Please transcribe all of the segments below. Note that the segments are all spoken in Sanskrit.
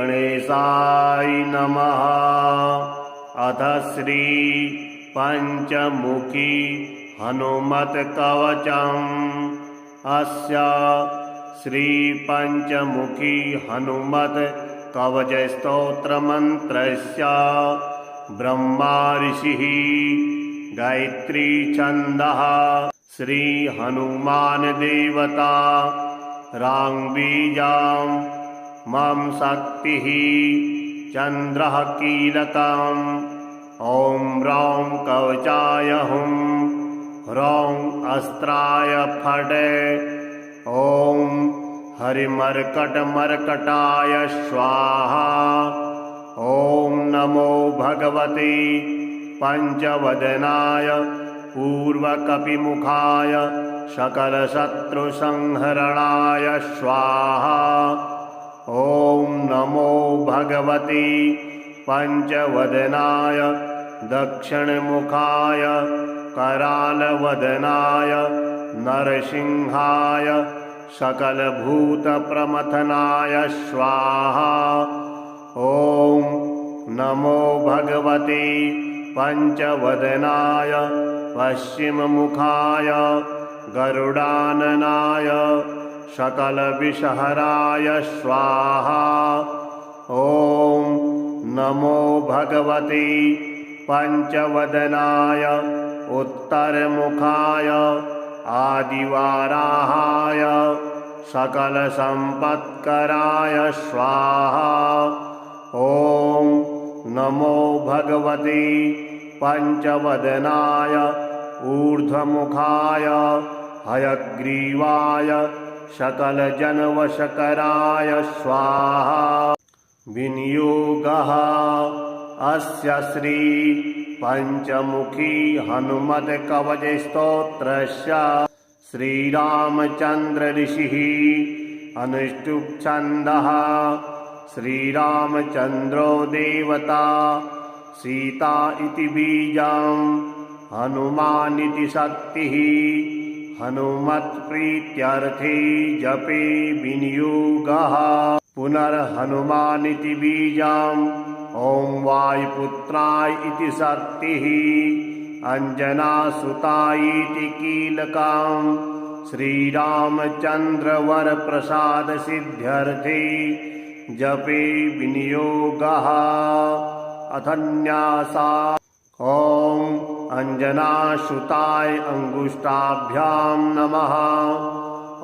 गणेशाय नमः। अथ श्री पंचमुखी हनुमत कवचम्। अस्य श्री पंचमुखी हनुमत कवच स्तोत्र मंत्रस्य ब्रह्मा ऋषिः गायत्री छन्दः श्री हनुमान देवता रांबीजां मम शक्तिः चंद्रः कीलकम्। ॐ रौं कवचाय हुं ह्रौं अस्त्राय फट्। ॐ हरिमर्कटमर्कटाय स्वाहा। ॐ नमो भगवते पंचवदनाय पूर्वकपिमुखाय सकलशत्रुसंहरणाय स्वाहा। ॐ नमो भगवते पंचवदनाय दक्षिणमुखाय करालवदनाय नरसिंहाय सकलभूतप्रमथनाय स्वाहा। ॐ नमो भगवते पंचवदनाय पश्चिममुखाय गरुडाननाय सकलविषहराय स्वाहा। ॐ नमो भगवते पंचवदनाय उत्तरमुखाय आदिवाराहाय सकलसम्पत्कराय स्वाहा। ॐ नमो भगवते पंचवदनाय ऊर्ध्वमुखाय हयग्रीवाय सकलजनवशकराय स्वाहा। विनियोगः अस्य श्री पंचमुखी हनुमत कवच स्तोत्रस्य श्रीरामचंद्र ऋषिः अनुष्टुप् छन्दः श्रीरामचंद्रो देवता सीता इति बीजं हनुमानिति शक्तिः हनुमत्प्रीत्यर्थे जपे विनियोगः। पुनर्हनुमानिति बीजं ॐ वायुपुत्राय इति शक्तिः अंजनासुतायेति कीलकम् श्रीरामचन्द्रवरप्रसादसिद्ध्यर्थे जपे विनियोगः। अथन्यासा ॐ अंजनासुताय अंगुष्ठाभ्यां नमः।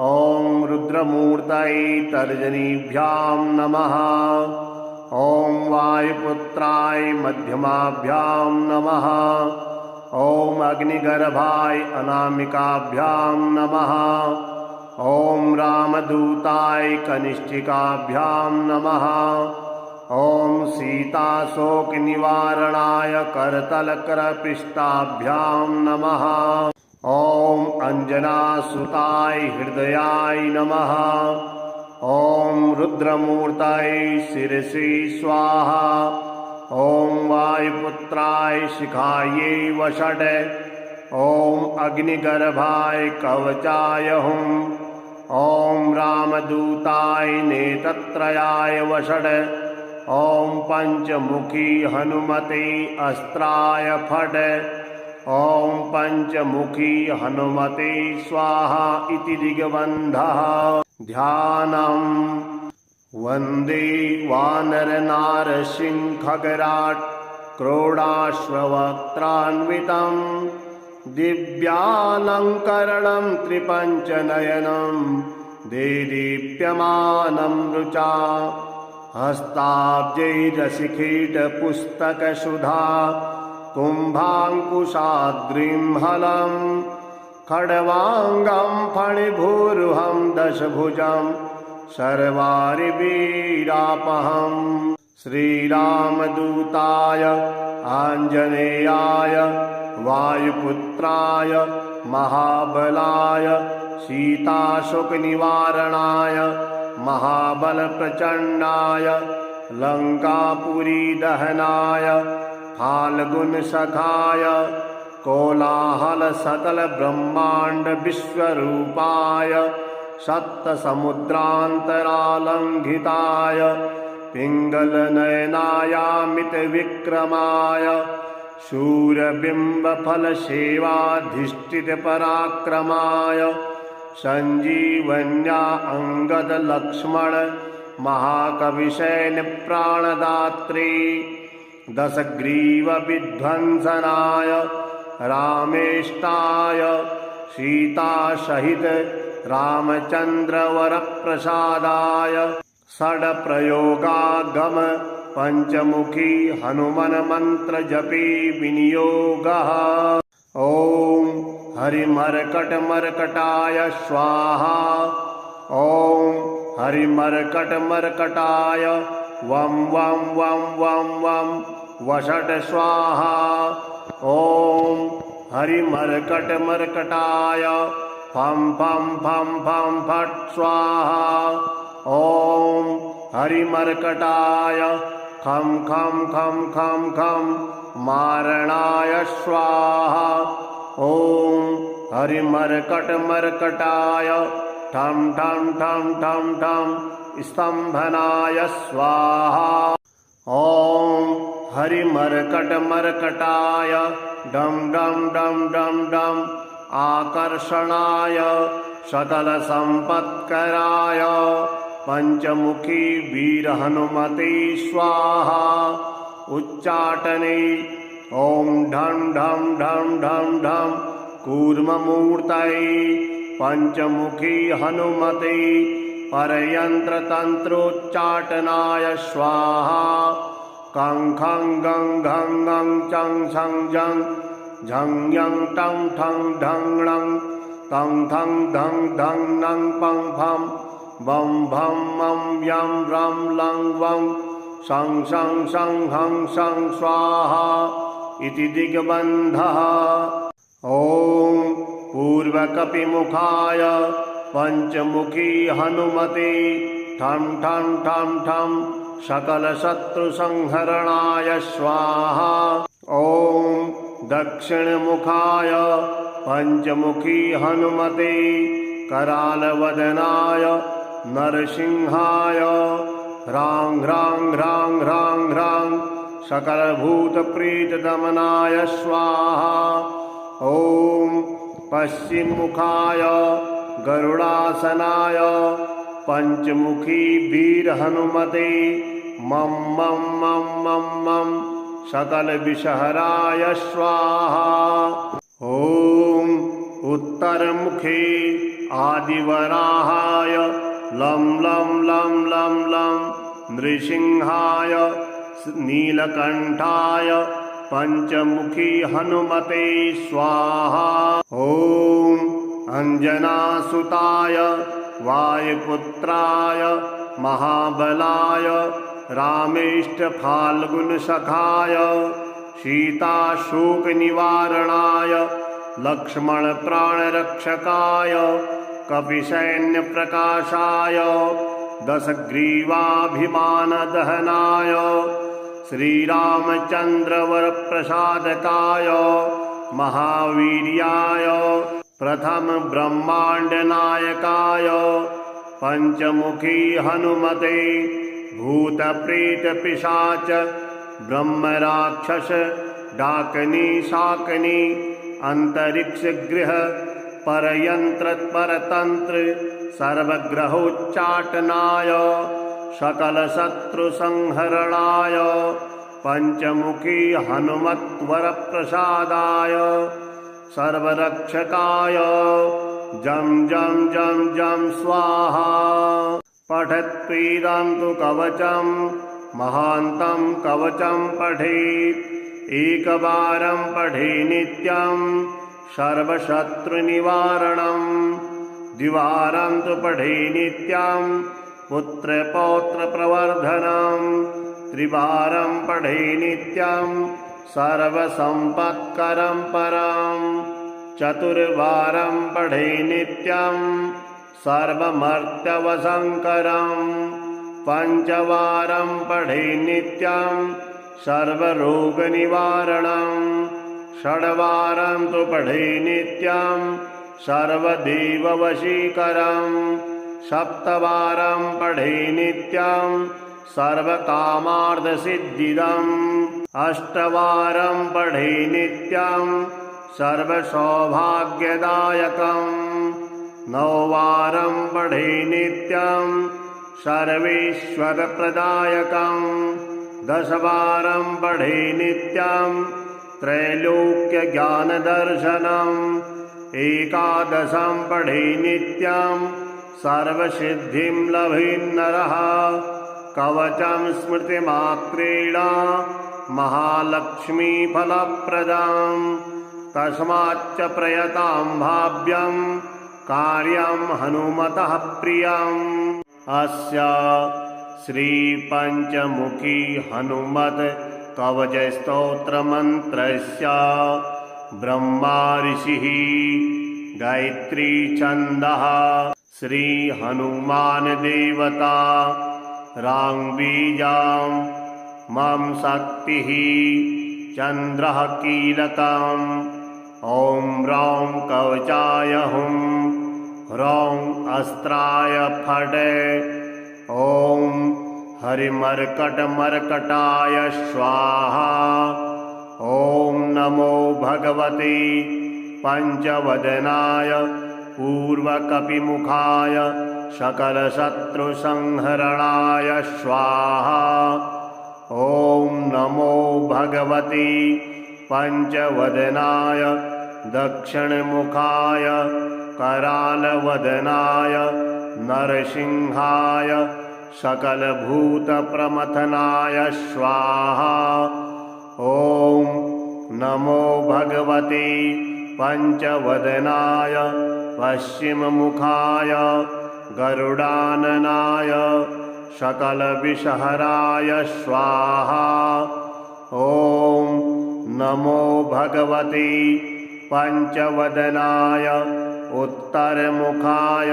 ॐ रुद्रमूर्तये तर्जनीभ्यां नमः। ॐ वायुपुत्राय मध्यमाभ्यां नमः। ॐ अग्निगर्भाय अनामिकाभ्यां नमः। ॐ रामदूताय कनिष्ठिकाभ्यां नमः। ॐ सीताशोकनिवारणाय करतलकरपृष्ठाभ्यां नमः। ॐ अंजनासुताय हृदयाय नमः। ॐ रुद्रमूर्तये शिरसि स्वाहा। ॐ वायुपुत्राय शिखायै वषट्। ॐ अग्निगर्भाय कवचाय हुं। ॐ रामदूताय नेत्रत्रयाय वषट्। ॐ पंचमुखी हनुमते अस्त्राय फट्। ॐ पंचमुखी हनुमते स्वाहा इति दिग्बन्धः। ध्यानम् वन्दे वानरनारसिंहखगराट् क्रोडाश्ववक्त्रान्वितं दिव्यालङ्करणं त्रिपञ्चनयनं देदीप्यमानं रुचा हस्ताब्जैरशिखीटपुस्तकसुधा कुम्भाङ्कुशाद्रिं हलं खड्वाङ्गं फणिभूरुहं दशभुजं सर्वारिवीरापहं। श्रीरामदूताय आञ्जनेयाय वायुपुत्राय महाबलाय सीताशोकनिवारणाय महाबलप्रचण्डाय लङ्कापुरीदहनाय फाल्गुनसखाय कोलाहलसकलब्रह्माण्डविश्वरूपाय सप्तसमुद्रान्तरालङ्घिताय पिङ्गलनयनायामितविक्रमाय शूरबिम्बफलसेवाधिष्ठितपराक्रमाय सञ्जीवन्या अङ्गदलक्ष्मण महाकविसैन्यप्राणदात्रे दशग्रीवविध्वंसनाय रामेष्टाय सीतासहित रामचन्द्रवरप्रसादाय षड्प्रयोगागम पञ्चमुखी हनुमन्मन्त्रजपे विनियोगः। ॐ हरिमर्कटमर्कटाय स्वाहा। ॐ हरिमर्कटमर्कटाय वं वं वं वं वं वषट् स्वाहा। ॐ हरिमर्कटमर्कटाय फं फं फं फं फट् स्वाहा। ॐ हरिमर्कटाय खं खं खं खं खं मारणाय स्वाहा। ॐ हरिमर्कटमर्कटाय ठं ठं ठं ठं ठं स्तम्भनाय स्वाहा। ॐ हरिमर्कटमर्कटाय डं डं डं डं डं आकर्षणाय सकलसम्पत्कराय पञ्चमुखी वीरहनुमते स्वाहा। उच्चाटने ॐ ढं ढं ढं ढं ढं कूर्ममूर्तये पञ्चमुखी हनुमते परयन्त्रतन्त्रोच्चाटनाय स्वाहा। कं खं गं घं गं चं छं जं झं यं टं ठं ढं णं तं थं धं धं नं पं फं बं भं मं यं रं लं वं शं शं शं हं शं स्वाहा इति दिग्बन्धः। ॐ पूर्वकपिमुखाय पञ्चमुखी हनुमते ठं ठं ठं ठं सकलशत्रुसंहरणाय स्वाहा। ॐ दक्षिणमुखाय पञ्चमुखी हनुमते करालवदनाय नरसिंहाय ह्रां ह्रां ह्रां ह्रां ह्रां सकलभूतप्रीतदमनाय स्वाहा। ॐ पश्चिममुखाय गरुडासनाय पञ्चमुखी वीरहनुमते मं मं मं मं मं सकलविषहराय स्वाहा। ॐ उत्तरमुखे आदिवराहाय लं लं लं लं लं नृसिंहाय नीलकण्ठाय पञ्चमुखी हनुमते स्वाहा। ॐ अञ्जनासुताय वायुपुत्राय महाबलाय रामेष्टफाल्गुनसखाय सीताशोकनिवारणाय लक्ष्मणप्राणरक्षकाय कपिसैन्यप्रकाशाय दशग्रीवाभिमानदहनाय श्रीरामचन्द्रवरप्रसादकाय महावीर्याय प्रथम ब्रह्माण्डनायकाय पञ्चमुखी हनुमते भूतप्रेतपिशाच ब्रह्मराक्षस डाकनी शाकनी अंतरिक्षगृह परयंत्र परतंत्र सर्वग्रहोच्चाटनाय सकलशत्रुसंहरणाय पञ्चमुखी हनुमत्वरप्रसादाय सर्वरक्षकाय जं जं जं जं स्वाहा। पठत्वेदं तु कवचं महान्तं कवचं पठेत् एकवारं पठे नित्यं सर्वशत्रुनिवारणं द्विवारं तु पठे नित्यं पुत्रपौत्रप्रवर्धनं त्रिवारं पठे नित्यं सर्वसम्पत्करं परं चतुर्वारं पठे नित्यं सर्वमर्त्यवसंकरं पञ्चवारं पठे नित्यं सर्वरोगनिवारणं षड्वारं तु पठे नित्यं सर्वदेववशीकरं सप्तवारं पठे नित्यं सर्वकामार्थसिद्धिदम् अष्टवारं पठे नित्यं सर्वसौभाग्यदायकम् नववारं पठे नित्यं सर्वेश्वरप्रदायकम् 10 वारं पठे नित्यं त्रैलोक्यज्ञानदर्शनम् 11 पठे नित्यं सर्वसिद्धिं लभेन्नरः कवचं स्मृतिमात्रेण महालक्ष्मीफलप्रदम् तस्माच्च प्रयतां भाव्यं कार्यं हनुमतः प्रियम् अस्य श्रीपञ्चमुखी हनुमत् कवचस्तोत्रमन्त्रस्य ब्रह्मा ऋषिः गायत्री छन्दः श्री हनुमान देवता राङ्बीजां मम शक्तिः चन्द्रः कीलकम् ॐ रौं कवचाय हुं ह्रौं अस्त्राय फट् ॐ हरिमर्कटमर्कटाय स्वाहा ॐ नमो भगवते पञ्चवदनाय पूर्वकपिमुखाय सकलशत्रुसंहरणाय स्वाहा ॐ नमो भगवते पञ्चवदनाय दक्षिणमुखाय करालवदनाय नरसिंहाय सकलभूतप्रमथनाय स्वाहा ॐ नमो भगवते पञ्चवदनाय पश्चिममुखाय गरुडाननाय सकलविषहराय स्वाहा ॐ नमो भगवते पञ्चवदनाय उत्तरमुखाय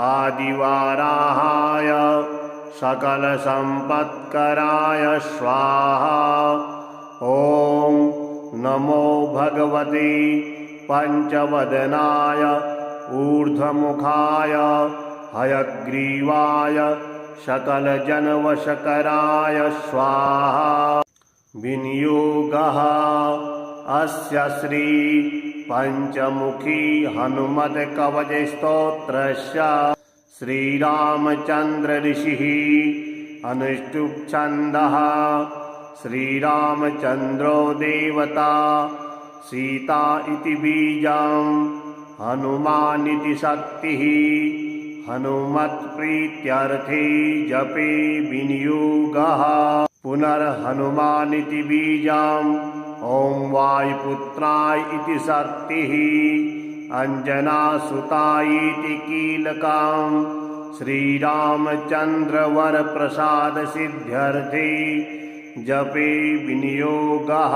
आदिवाराहाय सकलसम्पत्कराय स्वाहा ॐ नमो भगवते पञ्चवदनाय ऊर्ध्वमुखाय हयग्रीवाय सकलजनवशकराय स्वाहा विनियोगः अस्य श्री पञ्चमुखी हनुमत्कवचस्तोत्रस्य श्रीरामचन्द्र ऋषिः अनुष्टुप् छन्दः श्रीरामचन्द्रो देवता सीता इति बीजं हनुमानिति शक्तिः हनुमत्प्रीत्यर्थे जपे विनियोगः पुनर्हनुमानिति बीजं ॐ वायुपुत्राय इति शक्तिः अंजनासुतायेति कीलकं श्रीरामचन्द्रवरप्रसादसिद्ध्यर्थे जपे विनियोगः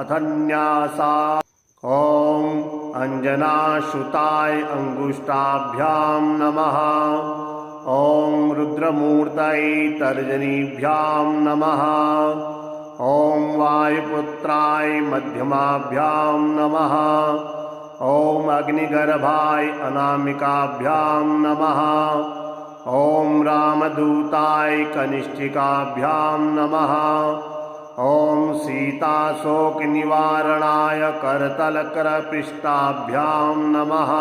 अथन्यासा ॐ अंजनासुताय अंगुष्ठाभ्यां नमः ॐ रुद्रमूर्तये तर्जनीभ्यां नमः ॐ वायुपुत्राय मध्यमाभ्यां नमः ॐ अग्निगर्भाय अनामिकाभ्यां नमः ॐ रामदूताय कनिष्ठिकाभ्यां नमः ॐ सीताशोकनिवारणाय करतलकरपृष्ठाभ्यां नमः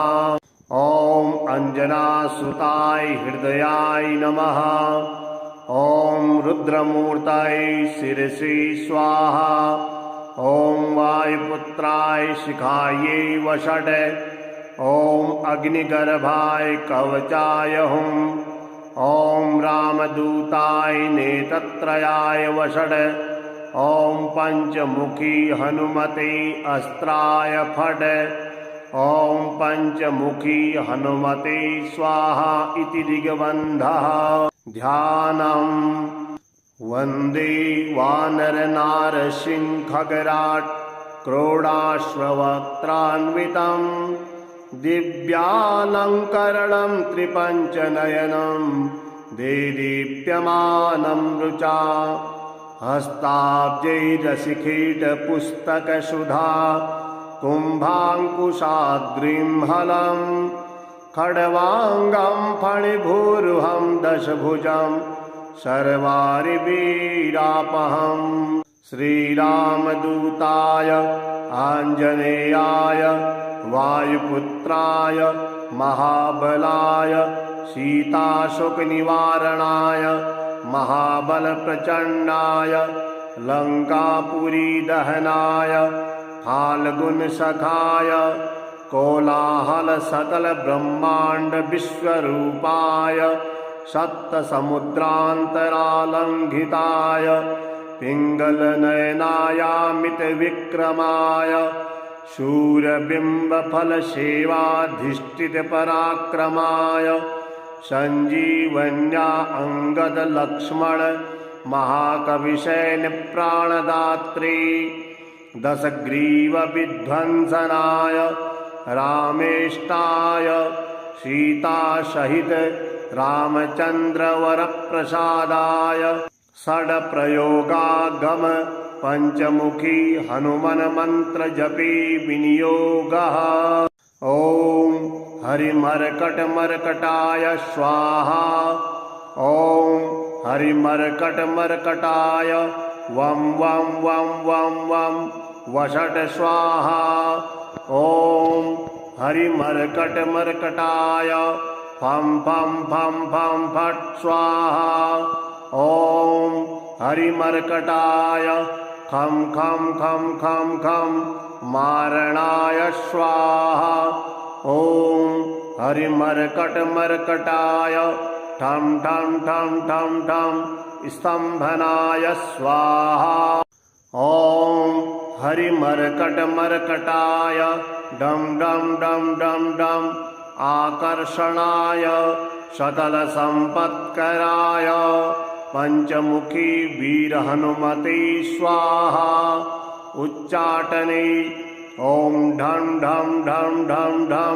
ॐ अंजनासुताय हृदयाय नमः ॐ रुद्रमूर्तये शिरसि स्वाहा ॐ वायुपुत्राय शिखायै वषट् ॐ अग्निगर्भाय कवचाय हुं ॐ रामदूताय नेत्रत्रयाय वषट् ॐ पञ्चमुखी हनुमते अस्त्राय फट् ॐ पञ्चमुखी हनुमते स्वाहा इति दिग्बन्धः ध्यानम् वन्दे वानरनारसिंहखगराट् क्रोडाश्ववक्त्रान्वितं दिव्यालङ्करणं त्रिपञ्चनयनं देदीप्यमानं रुचा हस्ताब्जैरशिखीटपुस्तकसुधा कुम्भाङ्कुशाद्रिं हलं खड्वाङ्गं फणिभूरुहं दशभुजं सर्वारिवीरापहम् श्रीरामदूताय आञ्जनेयाय वायुपुत्राय महाबलाय सीताशोकनिवारणाय महाबलप्रचण्डाय लङ्कापुरीदहनाय फाल्गुनसखाय कोलाहलसकलब्रह्माण्डविश्वरूपाय सप्तसमुद्रान्तरालङ्घिताय पिङ्गलनयनायामितविक्रमाय शूरबिम्बफलसेवाधिष्ठितपराक्रमाय सञ्जीवन्या अङ्गदलक्ष्मण महाकविशयनप्राणदात्री दशग्रीवविध्वंसनाय रामेष्टाय सीतासहित रामचन्द्रवरप्रसादाय षड्प्रयोगागम पञ्चमुखी हनुमन्मन्त्रजपे विनियोगः। ॐ हरिमर्कटमर्कटाय स्वाहा। ॐ हरिमर्कटमर्कटाय वं वं वं वं वं वषट् स्वाहा। ॐ हरिमर्कटमर्कटाय फं फं फं फं फट् स्वाहा। ॐ हरिमर्कटाय खं खं खं खं खं मारणाय स्वाहा। ॐ हरिमर्कटमर्कटाय ठं ठं ठं ठं ठं स्तम्भनाय स्वाहा। ॐ हरिमर्कटमर्कटाय डं डं डं डं डं आकर्षणाय सकलसम्पत्कराय पञ्चमुखी वीरहनुमते स्वाहा। उच्चाटने ॐ ढं ढं ढं ढं ढं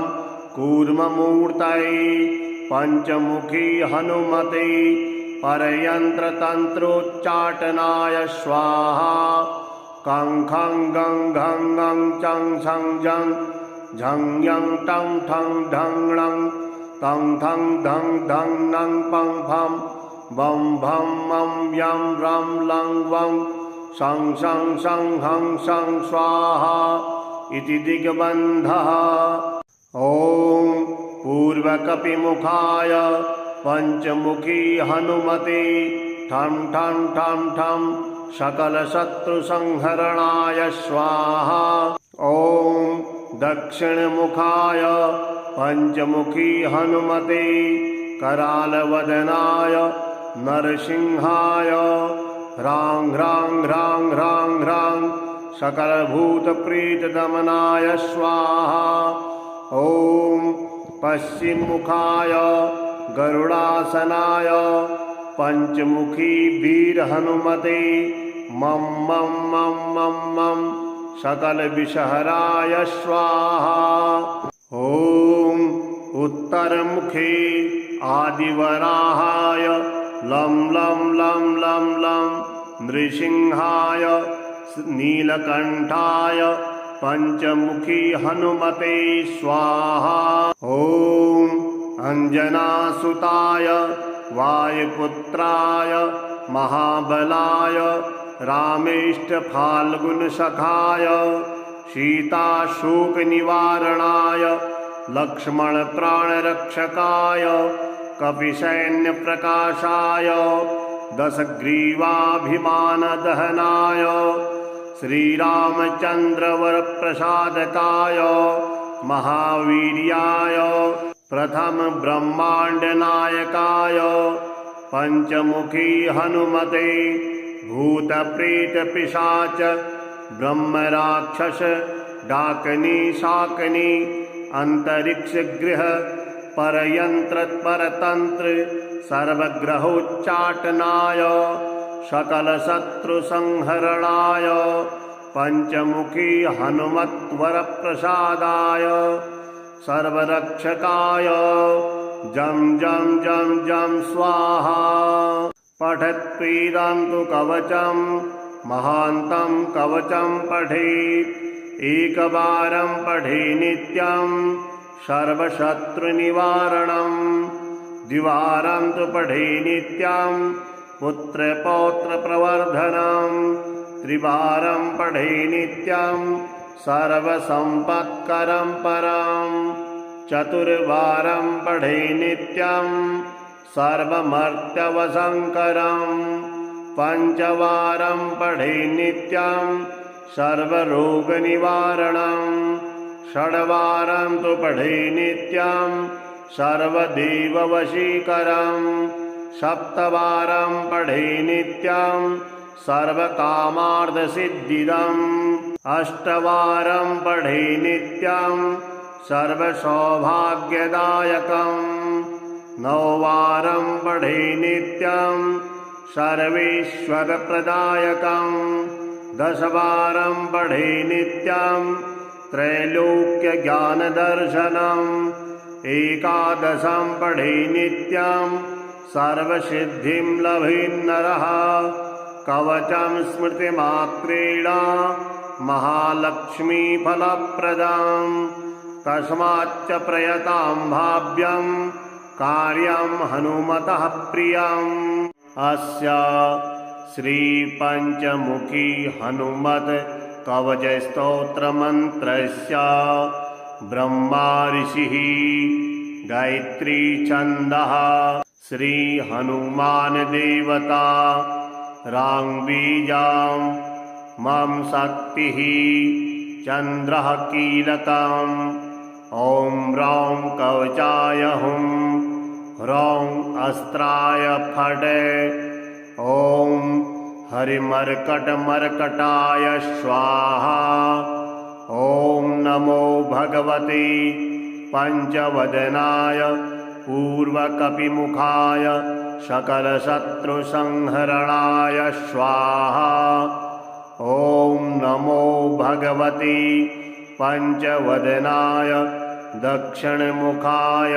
कूर्ममूर्तये पञ्चमुखी हनुमते परयन्त्रतन्त्रोच्चाटनाय स्वाहा। कं खं गं घं गं चं छं जं झं यं टं ठं ढं णं तं थं धं धं नं पं फं बं भं मं यं रं लं वं शं शं शं हं शं स्वाहा इति दिग्बन्धः। ॐ पूर्वकपिमुखाय पञ्चमुखी हनुमते ठं ठं ठं ठं सकलशत्रुसंहरणाय स्वाहा। ॐ दक्षिणमुखाय पञ्चमुखी हनुमते करालवदनाय नरसिंहाय ह्रां ह्रां ह्रां ह्रां ह्रां सकलभूतप्रीतदमनाय स्वाहा। ॐ पश्चिममुखाय गरुडासनाय पञ्चमुखी वीरहनुमते मं मं मं मं मं सकलविषहराय स्वाहा। ॐ उत्तरमुखे आदिवराहाय लं लं लं लं लं नृसिंहाय नीलकण्ठाय पञ्चमुखी हनुमते स्वाहा। ॐ अञ्जनासुताय वायुपुत्राय महाबलाय रामेष्टफाल्गुनसखाय सीताशोकनिवारणाय लक्ष्मणप्राणरक्षकाय कपिसैन्यप्रकाशाय दशग्रीवाभिमानदहनाय श्रीरामचन्द्रवरप्रसादकाय महावीर्याय प्रथमब्रह्माण्डनायकाय पञ्चमुखी हनुमते भूतप्रेतपिशाच ब्रह्मराक्षस डाकनी शाकनी अंतरिक्षगृह परयंत्र सर्वग्रहोच्चाटनाय सकलशत्रुसंहरणाय पञ्चमुखी हनुमत्वरप्रसादाय सर्वरक्षकाय जं जं जं जं स्वाहा। पठत्वेदान्तु कवचं महान्तं कवचं पठेत् एकवारं पठे नित्यं सर्वशत्रुनिवारणं द्विवारं तु पठे नित्यं पुत्रपौत्रप्रवर्धनं त्रिवारं पठे नित्यं सर्वसम्पत्करं परं चतुर्वारं पठे नित्यं सर्वमर्त्यवसङ्करं पञ्चवारं पठे नित्यं सर्वरोगनिवारणं षड्वारं तु पठे नित्यं सर्वदेववशीकरं सप्तवारं पठे नित्यं सर्वकामार्थसिद्धिदम् अष्टवारं पठे नित्यं सर्वसौभाग्यदायकम् नववारं पठे नित्यं सर्वेश्वरप्रदायकम् दशवारं पठे नित्यं त्रैलोक्यज्ञानदर्शनम् एकादशं पठे नित्यं सर्वसिद्धिं लभेन्नरः कवचं स्मृतिमात्रेण महालक्ष्मीफलप्रदं तस्माच्च प्रयतां भाव्यं कार्यं हनुमतः प्रियम् अस्य श्रीपञ्चमुखी हनुमत् कवचस्तोत्रमन्त्रस्य ब्रह्मा ऋषिः गायत्री छन्दः श्री हनुमान देवता राङ्बीजां मम शक्तिः चन्द्रः कीलकम् ॐ रौं कवचाय हुं ह्रौं अस्त्राय फट् ॐ हरिमर्कटमर्कटाय स्वाहा ॐ नमो भगवते पञ्चवदनाय पूर्वकपिमुखाय सकलशत्रुसंहरणाय स्वाहा ॐ नमो भगवते पञ्चवदनाय दक्षिणमुखाय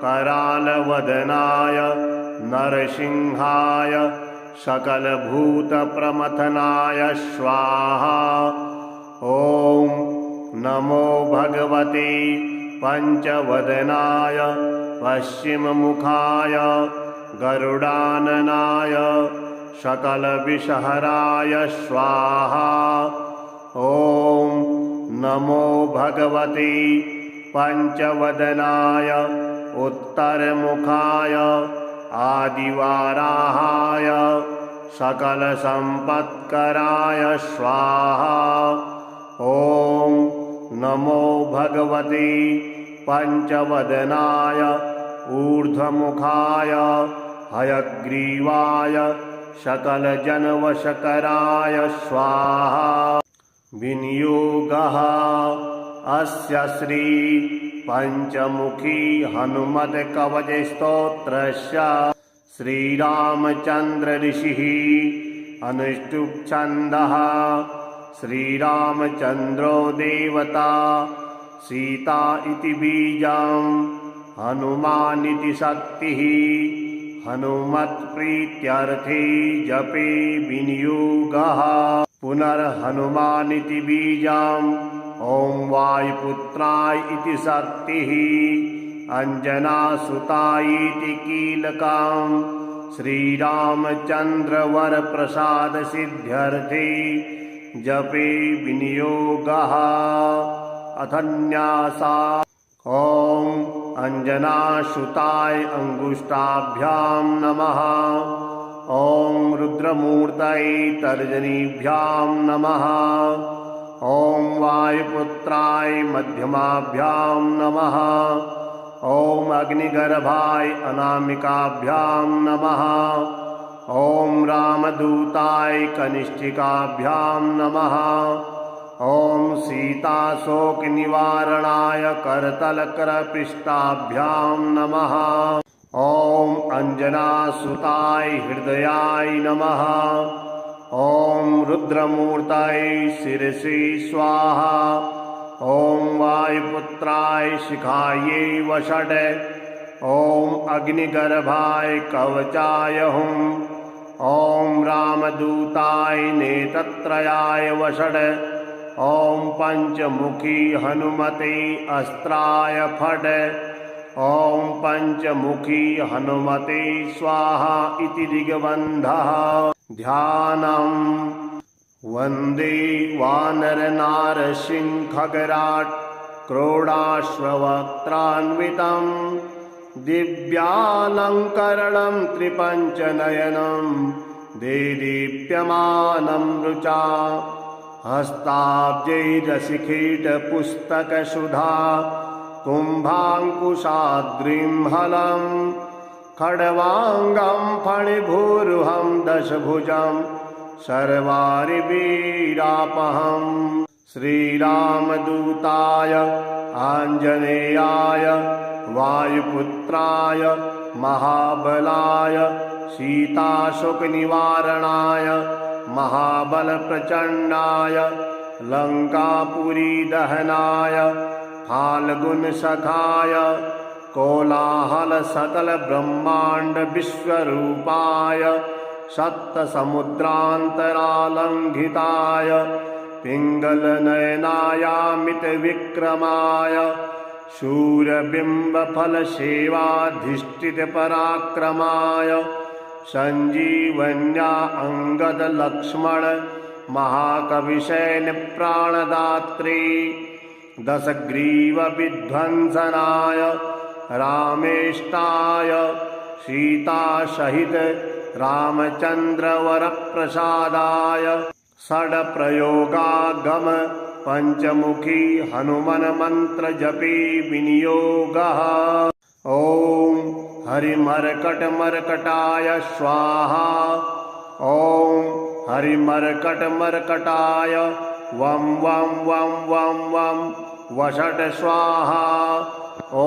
करालवदनाय नरसिंहाय सकलभूतप्रमथनाय स्वाहा ॐ नमो भगवते पञ्चवदनाय पश्चिममुखाय गरुडाननाय सकलविषहराय स्वाहा ॐ नमो भगवते पञ्चवदनाय उत्तरमुखाय आदिवाराहाय सकलसम्पत्कराय स्वाहा ॐ नमो भगवते पञ्चवदनाय ऊर्ध्वमुखाय हयग्रीवाय सकलजनवशकराय स्वाहा विनियोगः अस्य श्री पञ्चमुखी हनुमत्कवचस्तोत्रस्य श्रीरामचन्द्र ऋषिः अनुष्टुप् छन्दः श्रीरामचन्द्रो देवता सीता इति बीजं हनुमानिति शक्तिः हनुमत्प्रीत्यर्थे जपे विनियोगः पुनर्हनुमानिति बीजं ॐ वायुपुत्राय इति शक्तिः अंजनासुतायेति कीलकं श्रीरामचन्द्रवरप्रसादसिद्ध्यर्थे जपे विनियोगः अथन्यासा ॐ अंजनासुताय अंगुष्ठाभ्यां नमः ॐ रुद्रमूर्तये तर्जनीभ्यां नमः ॐ वायुपुत्राय मध्यमाभ्यां नमः ॐ अग्निगर्भाय अनामिकाभ्यां नमः ॐ रामदूताय कनिष्ठिकाभ्यां नमः ॐ सीताशोकनिवारणाय करतलकरपृष्ठाभ्यां नमः ॐ अंजनासुताय हृदयाय नमः ॐ रुद्रमूर्तये शिरसि स्वाहा ॐ वायुपुत्राय शिखायै वषट् ॐ अग्निगर्भाय कवचाय हुं ॐ रामदूताय नेत्रत्रयाय वषट् ॐ पञ्चमुखी हनुमते अस्त्राय फट् ॐ पञ्चमुखी हनुमते स्वाहा इति दिग्बन्धः। ध्यानम् वन्दे वानरनारसिंहखगराट् क्रोडाश्ववक्त्रान्वितं दिव्यालङ्करणं त्रिपञ्चनयनं देदीप्यमानं रुचा हस्ताब्जैरशिखीटपुस्तकसुधा कुम्भाङ्कुशाग्रिं हलं खड्वाङ्गं फणिभूरुहं दशभुजं सर्वारिवीरापहं। श्रीरामदूताय आञ्जनेयाय वायुपुत्राय महाबलाय सीताशोकनिवारणाय महाबलप्रचण्डाय लङ्कापुरीदहनाय फाल्गुनसखाय कोलाहलसकलब्रह्माण्डविश्वरूपाय सप्तसमुद्रान्तरालङ्घिताय पिङ्गलनयनायामितविक्रमाय शूरबिम्बफलसेवाधिष्ठितपराक्रमाय सञ्जीवन्या अङ्गदलक्ष्मण महाकविसैन्यप्राणदात्रे दशग्रीवविध्वंसनाय रामेष्टाय सीतासहित रामचन्द्रवरप्रसादाय षड्प्रयोगागम पञ्चमुखी हनुमन्मन्त्रजपे विनियोगः। ॐ हरिमर्कटमर्कटाय स्वाहा। ॐ हरिमर्कटमर्कटाय वं वं वं वं वं वषट् स्वाहा। ॐ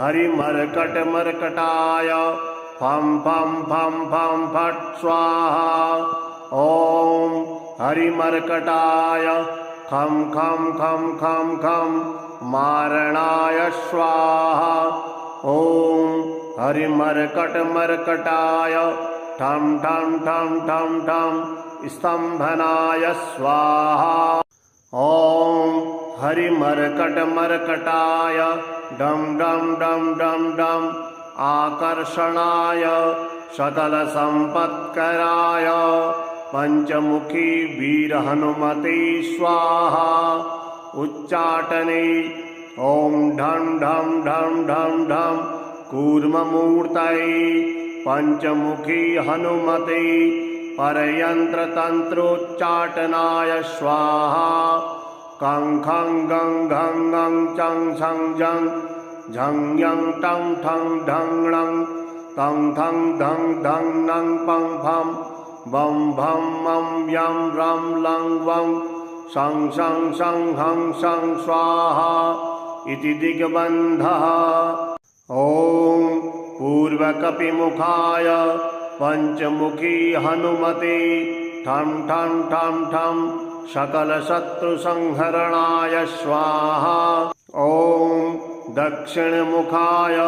हरिमर्कटमर्कटाय फं फं फं फं फट् स्वाहा। ॐ हरिमर्कटाय खं खं खं खं खं मारणाय स्वाहा। ॐ हरिमर्कटमर्कटाय ठं ठं ठं ठं ठं स्तम्भनाय स्वाहा। ॐ हरिमर्कटमर्कटाय डं डं डं डं डं आकर्षणाय सकलसम्पत्कराय पञ्चमुखी वीरहनुमते स्वाहा। उच्चाटने ॐ ढं ढं ढं ढं ढं कूर्ममूर्तये पञ्चमुखी हनुमते परयन्त्रतन्त्रोच्चाटनाय स्वाहा। कं खं गं घं गं चं छं जं झं यं टं ठं ढं णं तं थं धं धं नं पं फं बं भं मं यं रं लं वं शं शं शं हं शं स्वाहा इति दिग्बन्धः। ॐ पूर्वकपिमुखाय पञ्चमुखी हनुमते ठं ठं ठं ठं सकलशत्रुसंहरणाय स्वाहा। ॐ दक्षिणमुखाय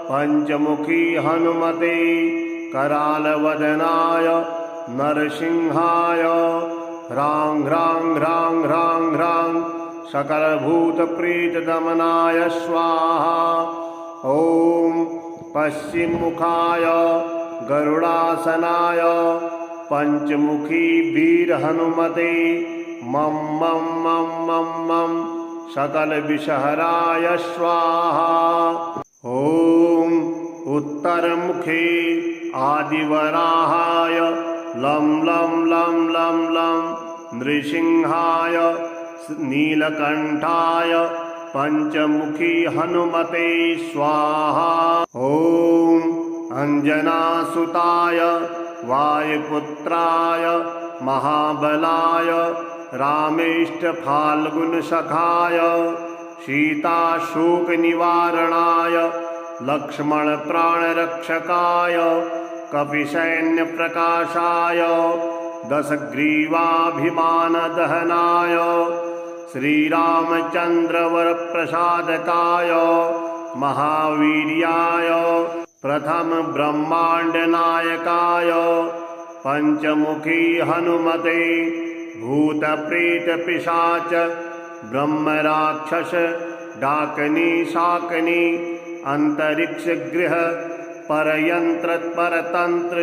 पञ्चमुखी हनुमते करालवदनाय नरसिंहाय ह्रां ह्रां ह्रां ह्रां ह्रां सकलभूतप्रीतदमनाय स्वाहा। ॐ पश्चिममुखाय गरुडासनाय पञ्चमुखी वीरहनुमते मं मं मं मं मं सकलविषहराय स्वाहा। ॐ उत्तरमुखे आदिवराहाय लं लं लं लं लं नृसिंहाय नीलकण्ठाय पञ्चमुखी हनुमते स्वाहा। ॐ अञ्जनासुताय वायुपुत्राय महाबलाय रामेष्टफाल्गुनसखाय सीताशोकनिवारणाय लक्ष्मणप्राणरक्षकाय कपिसैन्यप्रकाशाय दशग्रीवाभिमानदहनाय श्रीरामचन्द्रवरप्रसादकाय महावीर्याय प्रथम ब्रह्माण्डनायकाय पञ्चमुखी हनुमते भूतप्रेतपिशाच ब्रह्मराक्षस डाकनी शाकनी अंतरिक्षगृह परयंत्र परतंत्र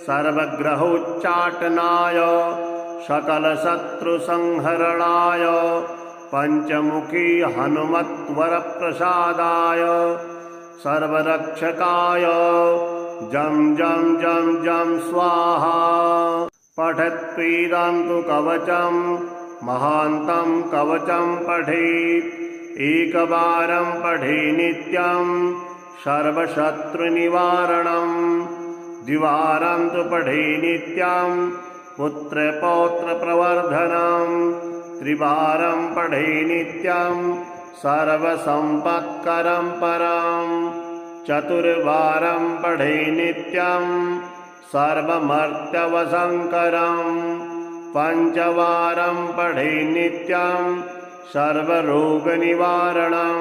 सर्वग्रहोच्चाटनाय सकल शत्रु संहरणाय पंचमुखी हनुमत्वर प्रसादाय सर्वरक्षकाय जं जं जं जं स्वाहा। पठत्पीदं तु कवचं महान्तं कवचं पठेत् एकवारं पठे नित्यं सर्वशत्रुनिवारणं द्विवारं तु पठे नित्यं पुत्रपौत्रप्रवर्धनं त्रिवारं पठे नित्यं सर्वसम्पत्करं परं चतुर्वारं पठे नित्यं सर्वमर्त्यवशङ्करं पंचवारं पठे नित्यं सर्वरोगनिवारणं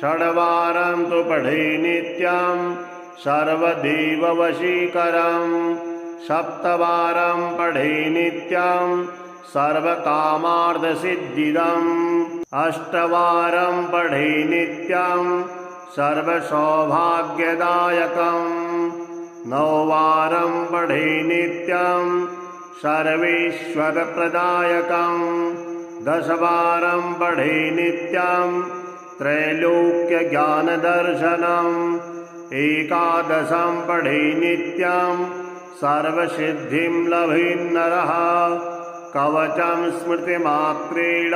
षड्वारं तु पठे नित्यं सर्वदेववशीकरं सप्तवारं पठे नित्यं सर्वकामार्थसिद्धिदम् अष्टवारं पठे नित्यं सर्वसौभाग्यदायकं नववारं पठे नित्यं सर्वेश्वरप्रदायकं दशवारं पठे नित्यं त्रैलोक्यज्ञानदर्शनम् एकादशं पठे नित्यं सर्वसिद्धिं लभेन्नरः कवचं स्मृतिमात्रेण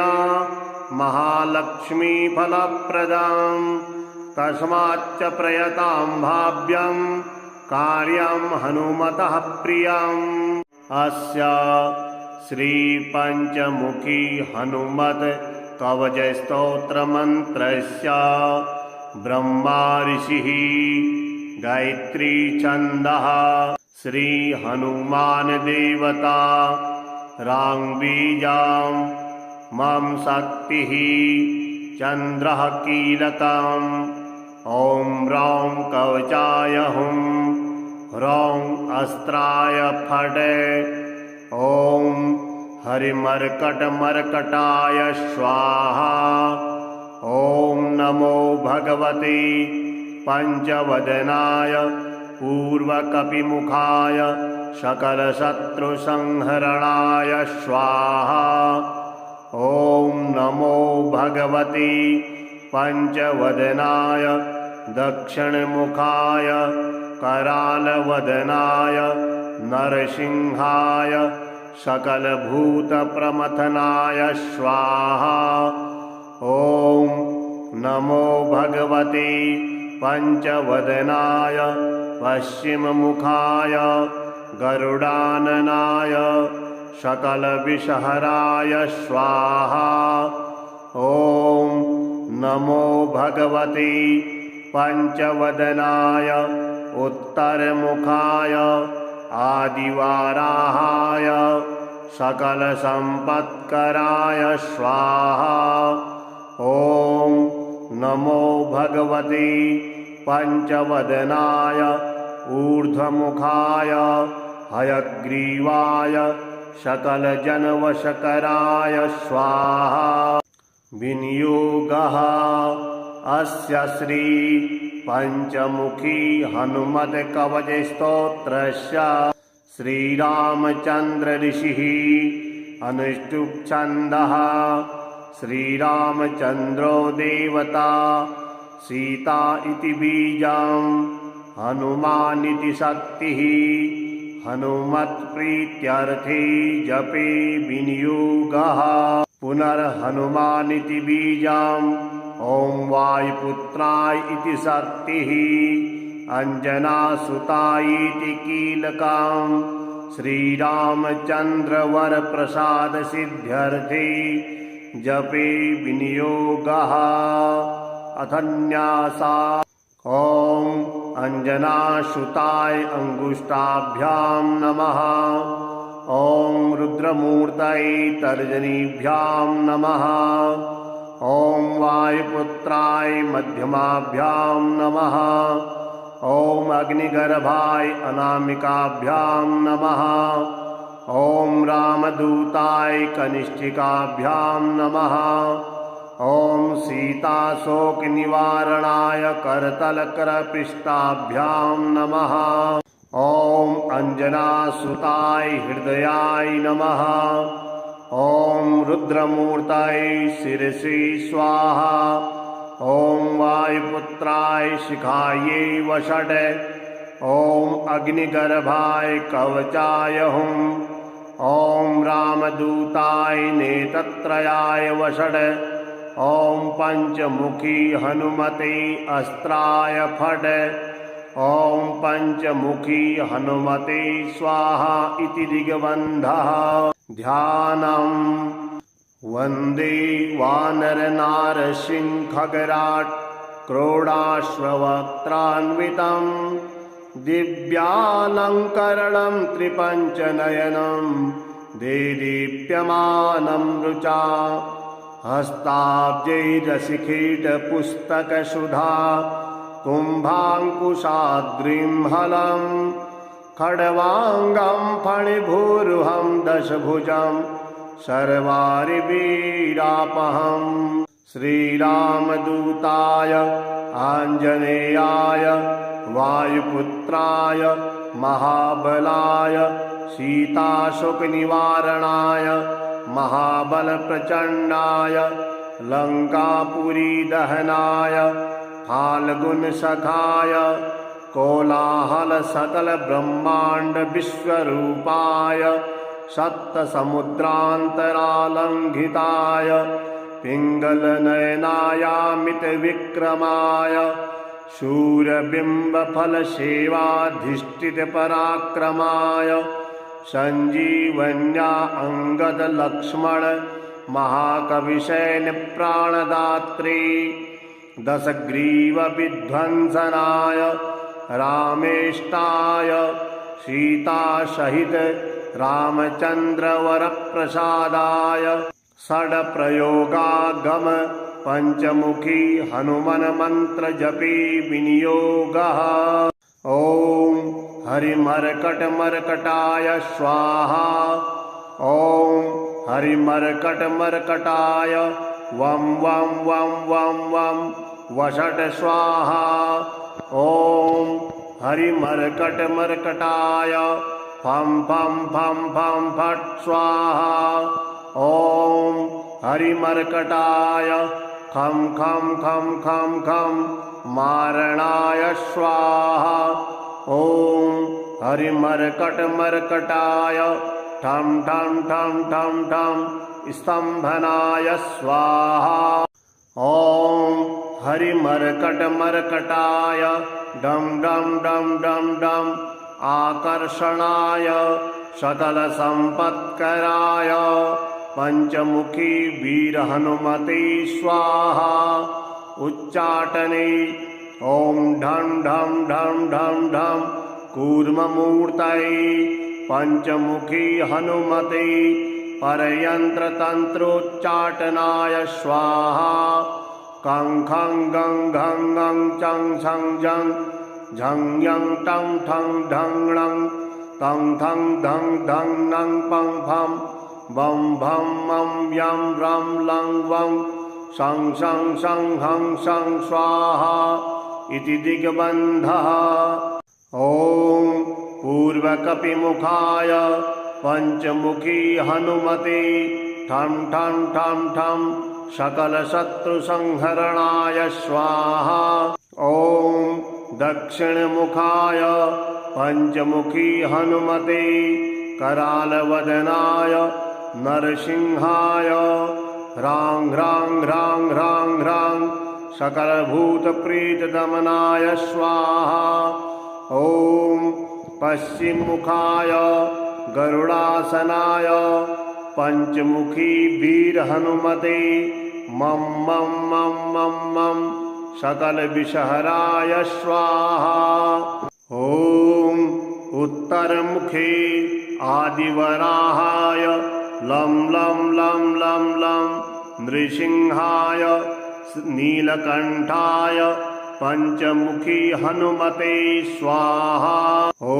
महालक्ष्मीफलप्रदम् तस्माच्च प्रयतां भाव्यं कार्यं हनुमतः प्रियम्। अस्य श्रीपञ्चमुखी हनुमत् कवचस्तोत्रमन्त्रस्य ब्रह्मा ऋषिः गायत्री छन्दः श्री हनुमान देवता रांबीजां मम शक्तिः चन्द्रः कीलकम् ॐ रौं कवचाय हुं ह्रौं अस्त्राय फट् ॐ हरिमर्कटमर्कटाय स्वाहा। ॐ नमो भगवते पंचवदनाय पूर्वकपिमुखाय सकलशत्रुसंहरणाय स्वाहा। ॐ नमो भगवते पंचवदनाय दक्षिणमुखाय करालवदनाय नरसिंहाय सकलभूतप्रमथनाय स्वाहा। ॐ नमो भगवते पंचवदनाय पश्चिममुखाय गरुडाननाय सकलविषहराय स्वाहा। ॐ नमो भगवते पंचवदनाय उत्तरमुखाय आदिवाराहाय सकलसम्पत्कराय स्वाहा। ॐ नमो भगवते पंचवदनाय ऊर्ध्वमुखाय हयग्रीवाय सकलजनवशकराय स्वाहा। विनियोगः अस्य श्री पंचमुखी हनुमत् कवच स्तोत्रस्य श्रीरामचंद्र ऋषिः अनुष्टुप् छन्दः श्रीरामचंद्रो देवता सीता इति बीजं हनुमानिति शक्तिः हनुमत्प्रीत्यर्थे जपे विनियोगः पुनर्हनुमानिति बीजं ॐ वायुपुत्राय इति शक्तिः अंजनासुतायेति कीलकं श्रीरामचन्द्रवरप्रसादसिद्ध्यर्थे जपे विनियोगः अथन्यासा। ॐ अंजनासुताय अंगुष्ठाभ्यां नमः। ॐ रुद्रमूर्तये तर्जनीभ्यां नमः। ॐ वायुपुत्राय मध्यमाभ्यां नमः। ॐ अग्निगर्भाय अनामिकाभ्यां नमः। ॐ रामदूताय कनिष्ठिकाभ्यां नमः। ॐ सीताशोकनिवारणाय करतलकरपृष्ठाभ्यां नमः। ॐ अञ्जनासुताय हृदयाय नमः। ॐ रुद्रमूर्तये शिरसि स्वाहा। ॐ वायुपुत्राय शिखायै वषट्। ॐ अग्निगर्भाय कवचाय हुम्। ॐ रामदूताय नेत्रत्रयाय वषट्। ॐ पञ्चमुखी हनुमते अस्त्राय फट्। ॐ पञ्चमुखी हनुमते स्वाहा इति दिग्बन्धः। ध्यानम् वन्दे वानरनारसिंहखगराट् क्रोडाश्ववक्त्रान्वितं दिव्यालङ्करणं त्रिपञ्चनयनं देदीप्यमानं रुचा। हस्ताब्जैरशिखितपुस्तकसुधा कुम्भाङ्कुशाग्रिं हलं खड्वाङ्गं फणिभूरुहं दशभुजं सर्वारिवीरापहम्। श्रीरामदूताय आञ्जनेयाय वायुपुत्राय महाबलाय सीताशोकनिवारणाय महाबलप्रचण्डाय लङ्कापुरीदहनाय फाल्गुनसखाय कोलाहलसकलब्रह्माण्डविश्वरूपाय सप्तसमुद्रान्तरालङ्घिताय पिङ्गलनयनायामितविक्रमाय शूरबिम्बफलसेवाधिष्ठितपराक्रमाय सञ्जीवन्या अङ्गदलक्ष्मण महाकविशयनप्राणदात्रे दशग्रीवविध्वंसनाय रामेष्टाय सीतासहित रामचन्द्रवरप्रसादाय षड्प्रयोगागम पञ्चमुखी हनुमन्मन्त्रजपे विनियोगः। ॐ हरिमर्कटमर्कटाय स्वाहा। ॐ हरिमर्कटमर्कटाय वं वं वं वं वं वषट् स्वाहा। ॐ हरिमर्कटमर्कटाय फं फं फं फं फट् स्वाहा। ॐ हरिमर्कटाय खं खं खं खं खं मारणाय स्वाहा। ॐ हरिमर्कटमर्कटाय ठं ठं ठं ठं ठं स्तम्भनाय स्वाहा। ॐ हरिमर्कटमर्कटाय डं डं डं डं डं आकर्षणाय सकलसम्पत्कराय पञ्चमुखी वीरहनुमते स्वाहा। उच्चाटने ॐ ढं ढं ढं ढं ढं कूर्ममूर्तये पञ्चमुखी हनुमते परयन्त्रतन्त्रोच्चाटनाय स्वाहा। कं खं गं घं गं चं छं जं झं यं टं ठं ढं णं तं थं धं धं नं पं फं बं भं मं यं रं लं वं शं शं शं हं शं स्वाहा इति दिग्बन्धः। ॐ पूर्वकपिमुखाय पञ्चमुखी हनुमते ठं ठं ठं ठं सकलशत्रुसंहरणाय स्वाहा। ॐ दक्षिणमुखाय पञ्चमुखी हनुमते करालवदनाय नरसिंहाय ह्रां ह्रां ह्रां ह्रां ह्रां सकलभूतप्रीतदमनाय स्वाहा। ॐ पश्चिममुखाय गरुडासनाय पञ्चमुखी वीरहनुमते मं मं मं मं मं सकलविषहराय स्वाहा। ॐ उत्तरमुखे आदिवराहाय लं लं लं लं लं नृसिंहाय नीलकण्ठाय पञ्चमुखी हनुमते स्वाहा। ॐ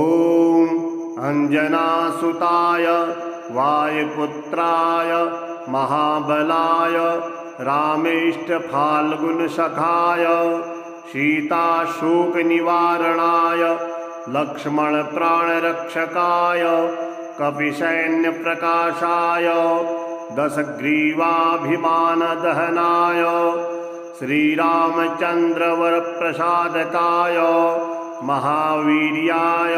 अञ्जनासुताय वायुपुत्राय महाबलाय रामेष्टफाल्गुनसखाय सीताशोकनिवारणाय लक्ष्मणप्राणरक्षकाय कपिसैन्यप्रकाशाय दशग्रीवाभिमानदहनाय श्रीरामचन्द्रवरप्रसादकाय महावीर्याय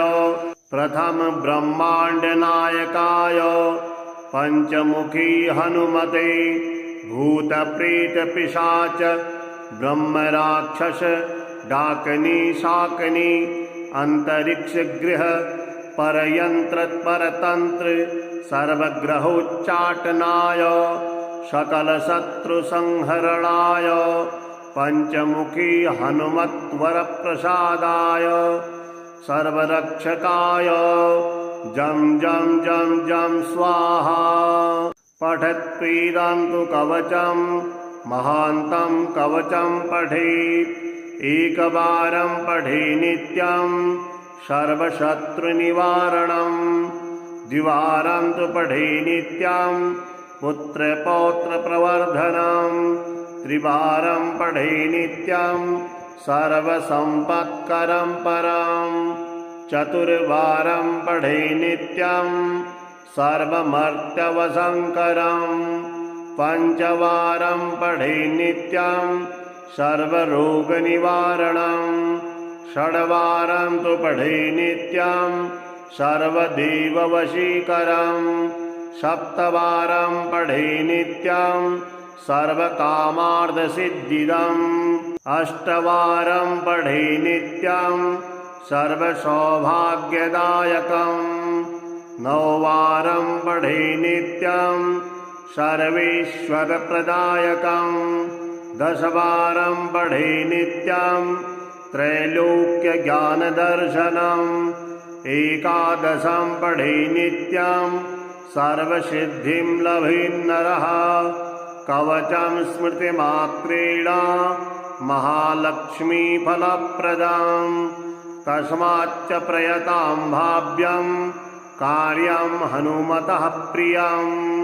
प्रथमब्रह्माण्डनायकाय पञ्चमुखी हनुमते भूतप्रेतपिशाच ब्रह्मराक्षस डाकनी शाकनी अंतरिक्षगृह परयंत्र परतंत्र सर्वग्रहोच्चाटनाय सकलशत्रुसंहरणाय पंचमुखी हनुमत्वरप्रसादाय सर्वरक्षकाय जं जं जं जं स्वाहा। पठत्पीदन्तु कवचं महान्तं कवचं पठेत् एकवारं पठे नित्यं सर्वशत्रुनिवारणं द्विवारं तु पठे नित्यं पुत्रपौत्रप्रवर्धनं त्रिवारं पठे नित्यं सर्वसम्पत्करं परं चतुर्वारं पठे नित्यं सर्वमर्त्यवसंकरं पंचवारं पठे नित्यं सर्वरोगनिवारणं षड्वारं तु पठे नित्यं सर्वदेववशीकरं सप्तवारं पठे नित्यं सर्वकामार्थसिद्धिदम् अष्टवारं पठे नित्यं सर्वसौभाग्यदायकं नववारं पठे नित्यं सर्वेश्वरप्रदायकं दशवारं पठे नित्यं त्रैलोक्यज्ञानदर्शनम् एकादशं पठे नित्यं सर्वसिद्धिं लभेन्नरः कवचं स्मृतिमात्रेण महालक्ष्मीफलप्रदं तस्माच्च प्रयतां भाव्यं कार्यं हनुमतः प्रियम्।